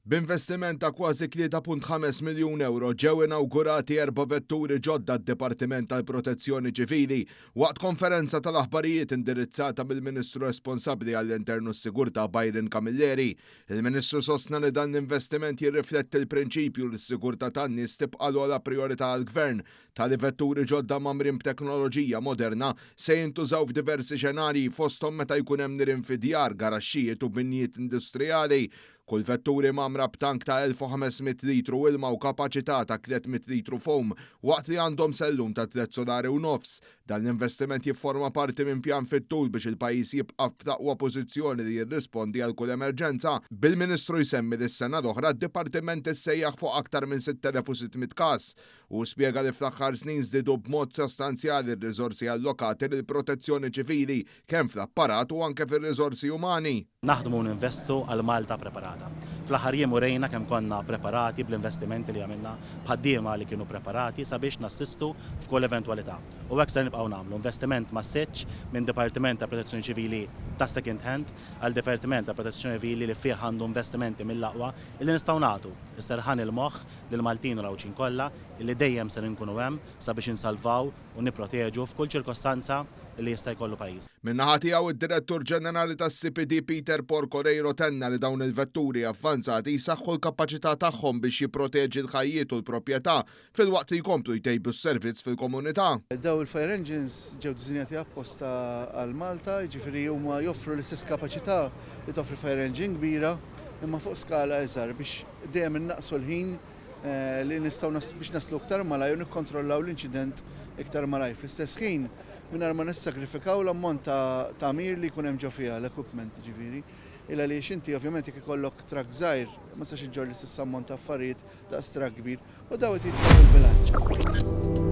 B'investiment ta' kważi 3.5 miljun euro ġew inawgurati 4 vetturi ġodda d-Dipartiment tal-Protezzjoni Ċivili waqt konferenza tal-aħbarijiet indirizzata mill-Ministru responsabbli għall-Internu s-Sigurtà Byron Camilleri. Il-Ministru sostna li dan l-investiment jirrifletti l-prinċipju li s-sigurtà tan-nies tibqa' l-ogħla priorità għall-Gvern tali vetturi ġodda mamrin b'teknoloġija moderna se jintużaw f'diversi xenarji fosthom meta jkun hemm nirien fi djar, garaxxijiet u binjiet industrijali. Kull vetturi mamra b'tank ta' 1500 litru ilma u kapaċità ta' 300 litru foam waqt li għandhom sellum ta' 3 solari u nofs. Dan l-investiment jifforma parti minn pjan fit-tul biex il-pajjiż jibqa' f'taqwa pożizzjoni li jirrispondi għal kull emerġenza. Bil-Ministru jsemmi li s-sena l-oħra d-Dipartiment issejjaħ fuq aktar minn 6600 każ u spjega li fl-aħħar snin żdiedu b'mod sostanzjali r-riżorsi allokati lil protezzjoni ċivili kemm fl-apparat u anke fir-riżorsi umani. Naħdmu u ninvestu għal Malta preparata. Fl-aħħar jiem urejna kemm konna preparati bl-investimenti li għamilna bħaddiema li kienu preparati sabiex nassistu f'kull eventwalità. U hekk se nibqgħu nagħmlu investiment massiġġ minn Dipartiment ta' Protezzjoni Ċivili ta' second hand għal Dipartiment ta' Protezzjoni Ċivili li fih għandu investimenti mill-aqwa li nistgħu nagħtu isserħan il-moħħ lil Maltin u l-Awċin kollha li dejjem se nkunu hemm sabiex insalvaw u nipproteġu f'kull ċirkostanza li jista' jkollu pajjiż. Min-naħa tiegħu id-Direttur Ġenerali tas-CPD Peter Porcoreiro tenna li dawn il-vetturi avvanzati jsaħħu l-kapaċità tagħhom biex jipproteġi l-ħajjiet u l-proprjetà filwaqt li jkomplu jtejbu s-servizz fil-komunità. Daw il-fire engines ġew diżinjati apposta għal Malta, jiġifieri huma joffru l-istess kapaċità li toffri fire engine kbira imma fuq skala iżgħar biex dejjem innaqsu l-ħin li nistgħu biex naslu iktar malajr u nikkontrollaw l-inċident iktar malajr. Fl-istess ħin mingħajr ma nissagrifikaw l-ammont ta' mir li jkun hemm ġo fiha l-equipment ġifieri. Illa li xinti ovvjament jekk ikollok trak żgħir ma sax iġġor l-istess ammont ta' affarijiet daqs trak kbir u daw qed jiġu bil-bilanċ.